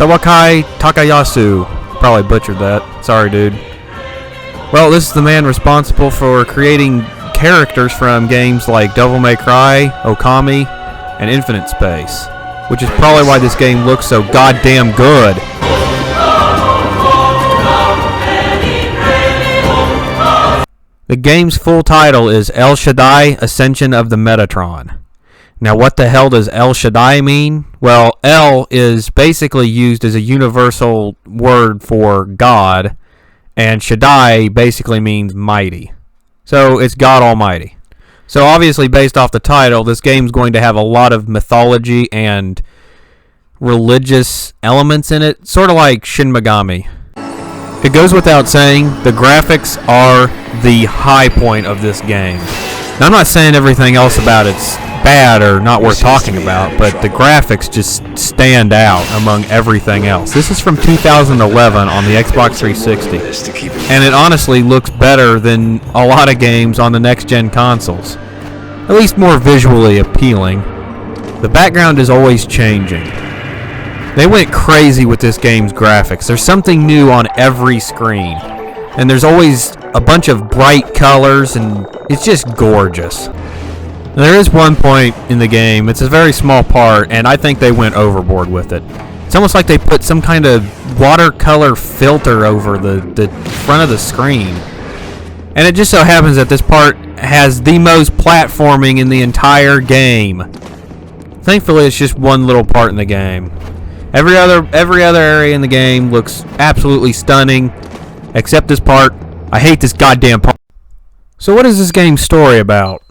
Sawaki Takeyasu. Probably butchered that. Sorry, dude. Well, this is the man responsible for creating characters from games like Devil May Cry, Okami, and Infinite Space, which is probably why this game looks so goddamn good. The game's full title is El Shaddai Ascension of the Metatron. Now, what the hell does El Shaddai mean? Well, El is basically used as a universal word for God, and Shaddai basically means mighty. So it's God Almighty. So obviously, based off the title, this game's going to have a lot of mythology and religious elements in it, sort of like Shin Megami. It goes without saying, the graphics are the high point of this game. Now, I'm not saying everything else about it's bad or not worth talking about, but the graphics just stand out among everything else. This is from 2011 on the Xbox 360, and it honestly looks better than a lot of games on the next-gen consoles. At least more visually appealing. The background is always changing. They went crazy with this game's graphics. There's something new on every screen, and there's always a bunch of bright colors, and it's just gorgeous. There is one point in the game, it's a very small part, and I think they went overboard with it. It's almost like they put some kind of watercolor filter over the front of the screen. And it just so happens that this part has the most platforming in the entire game. Thankfully, it's just one little part in the game. Every other area in the game looks absolutely stunning, except this part. I hate this goddamn part. So what is this game's story about?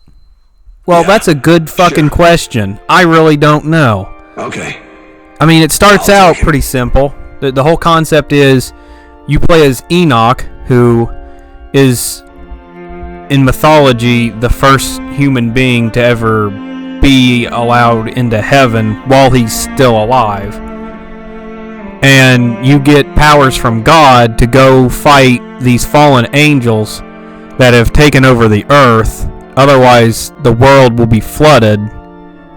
Well, that's a good fucking question. I really don't know. Okay. I mean, it starts out pretty simple. The whole concept is you play as Enoch, who is, in mythology, the first human being to ever be allowed into heaven while he's still alive. And you get powers from God to go fight these fallen angels that have taken over the earth. Otherwise, the world will be flooded,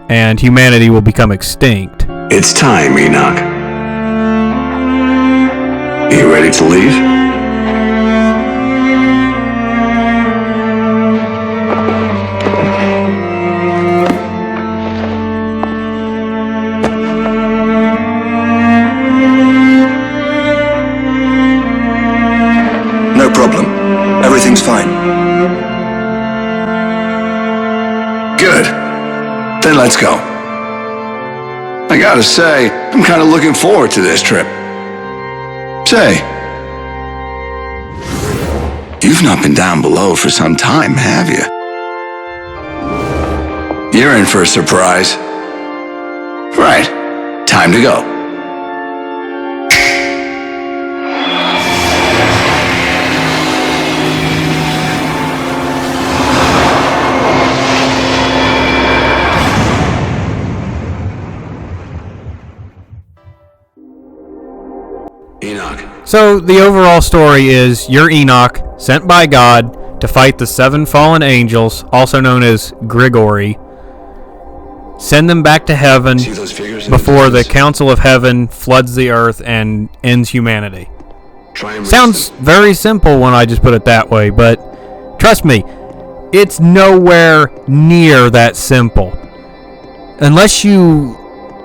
and humanity will become extinct. It's time, Enoch. You ready to leave? No problem. Everything's fine. Good. Then let's go. I gotta say, I'm kind of looking forward to this trip. Say, you've not been down below for some time, have you? You're in for a surprise. Right. Time to go. Enoch. So the overall story is you're Enoch, sent by God to fight the 7 fallen angels, also known as Grigori. Send them back to heaven before the Council of Heaven floods the earth and ends humanity. Sounds very simple when I just put it that way, but trust me, it's nowhere near that simple. Unless you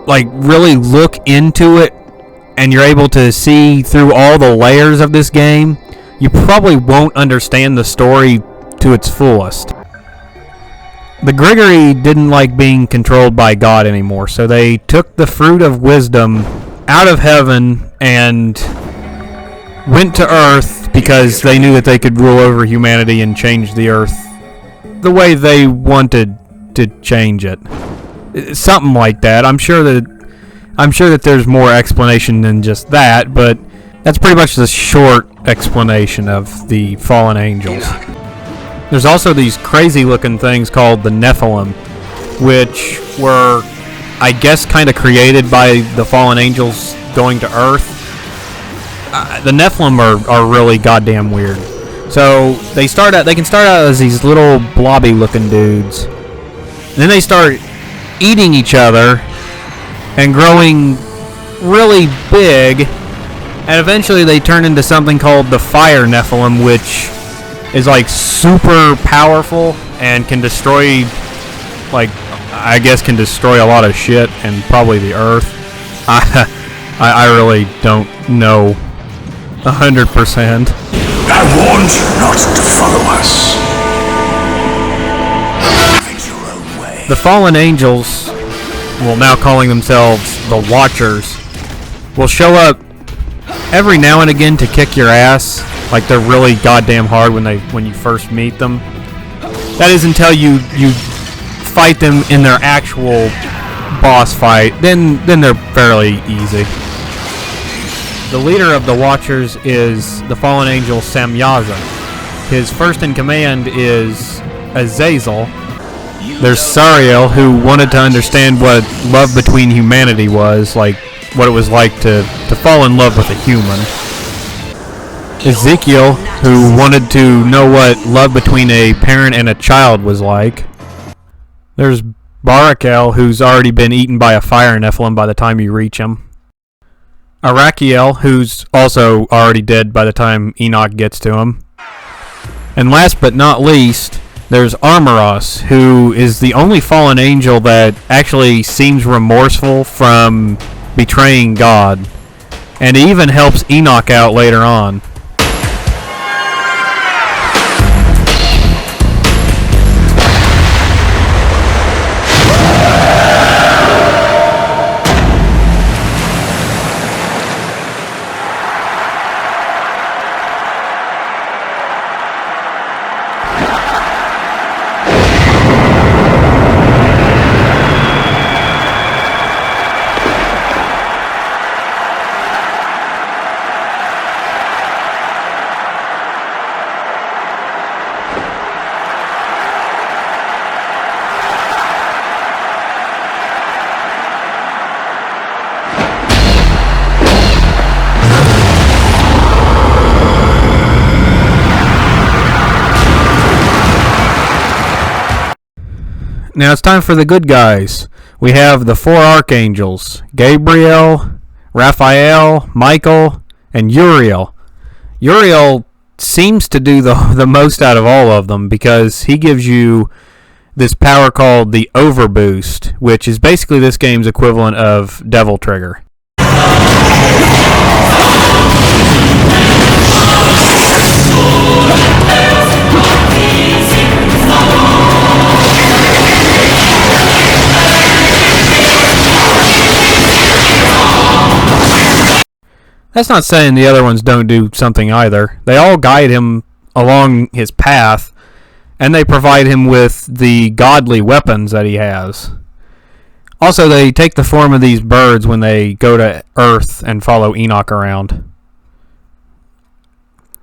really look into it and you're able to see through all the layers of this game, you probably won't understand the story to its fullest. The Grigori didn't like being controlled by God anymore, so they took the fruit of wisdom out of heaven and went to Earth because they knew that they could rule over humanity and change the Earth the way they wanted to change it. Something like that. I'm sure that there's more explanation than just that, but that's pretty much the short explanation of the fallen angels. There's also these crazy looking things called the Nephilim, which were, I guess, kind of created by the fallen angels going to Earth. The Nephilim are really goddamn weird. So they can start out as these little blobby looking dudes. And then they start eating each other and growing really big, and eventually they turn into something called the Fire Nephilim, which is like super powerful and can destroy, like, I guess can destroy a lot of shit and probably the Earth. I really don't know 100%. I warned you not to follow us. Have it your own way. The fallen angels, well, now calling themselves the Watchers, will show up every now and again to kick your ass. Like, they're really goddamn hard when you first meet them. That is until you fight them in their actual boss fight. Then they're fairly easy. The leader of the Watchers is the fallen angel Samyaza. His first in command is Azazel. There's Sariel, who wanted to understand what love between humanity was, like what it was like to fall in love with a human. Ezekiel, who wanted to know what love between a parent and a child was like. There's Arakiel, who's already been eaten by a fire Nephilim by the time you reach him. Arakiel, who's also already dead by the time Enoch gets to him. And last but not least, there's Armoros, who is the only fallen angel that actually seems remorseful from betraying God. And he even helps Enoch out later on. Now it's time for the good guys. We have the four archangels: Gabriel, Raphael, Michael, and Uriel. Uriel seems to do the most out of all of them because he gives you this power called the Overboost, which is basically this game's equivalent of Devil Trigger. That's not saying the other ones don't do something either. They all guide him along his path, and they provide him with the godly weapons that he has. Also, they take the form of these birds when they go to Earth and follow Enoch around.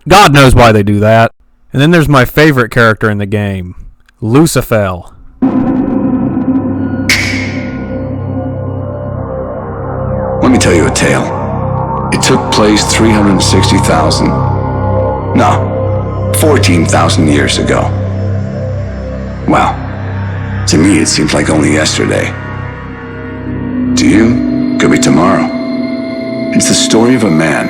God knows why they do that. And then there's my favorite character in the game, Lucifer. Let me tell you a tale. It took place 360,000, no, 14,000 years ago. Wow, to me it seems like only yesterday. To you, could be tomorrow. It's the story of a man,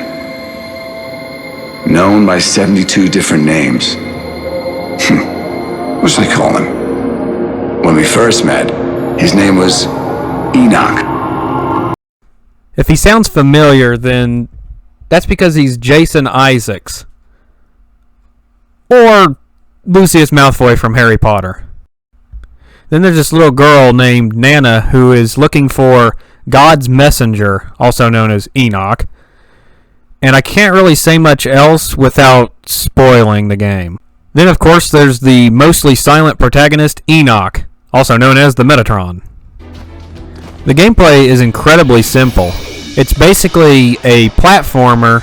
known by 72 different names. What should I call him? When we first met, his name was Enoch. If he sounds familiar, then that's because he's Jason Isaacs. Or Lucius Malfoy from Harry Potter. Then there's this little girl named Nana who is looking for God's messenger, also known as Enoch. And I can't really say much else without spoiling the game. Then, of course, there's the mostly silent protagonist, Enoch, also known as the Metatron. The gameplay is incredibly simple. It's basically a platformer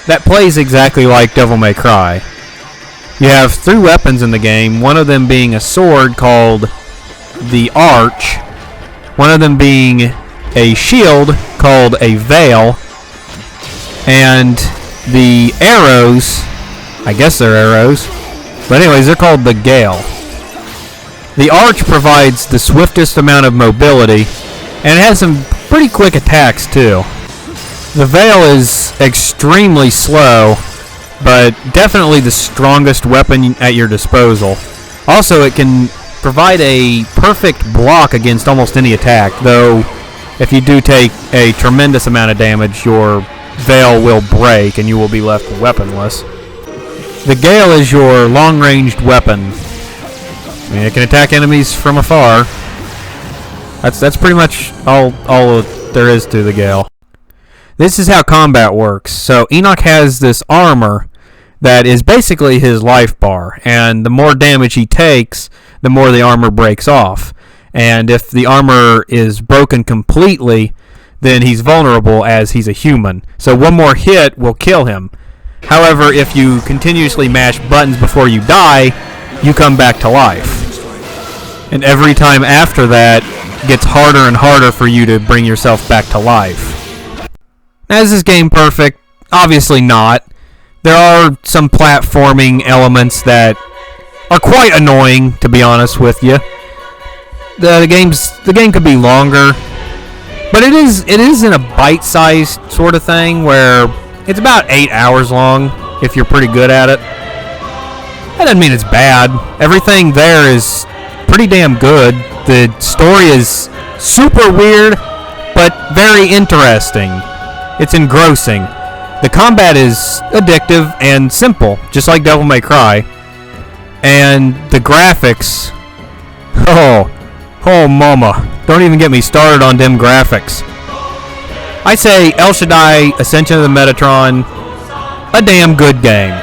that plays exactly like Devil May Cry. You have 3 weapons in the game, one of them being a sword called the Arch, one of them being a shield called a Veil, and the arrows, I guess they're arrows, but anyways, they're called the Gale. The Arch provides the swiftest amount of mobility, and it has some pretty quick attacks too. The Veil is extremely slow, but definitely the strongest weapon at your disposal. Also, it can provide a perfect block against almost any attack, though if you do take a tremendous amount of damage, your Veil will break and you will be left weaponless. The Gale is your long-ranged weapon. I mean, it can attack enemies from afar. That's pretty much all there is to the Gale. This is how combat works. So Enoch has this armor that is basically his life bar, and the more damage he takes, the more the armor breaks off. And if the armor is broken completely, then he's vulnerable as he's a human. So one more hit will kill him. However, if you continuously mash buttons before you die, you come back to life. And every time after that, it gets harder and harder for you to bring yourself back to life. Now, is this game perfect? Obviously not. There are some platforming elements that are quite annoying, to be honest with you. The game could be longer, but it is in a bite-sized sort of thing where it's about 8 hours long if you're pretty good at it. That doesn't mean it's bad. Everything there is pretty damn good. The story is super weird, but very interesting. It's engrossing. The combat is addictive and simple, just like Devil May Cry. And the graphics, oh mama, don't even get me started on them graphics. I say El Shaddai Ascension of the Metatron, a damn good game.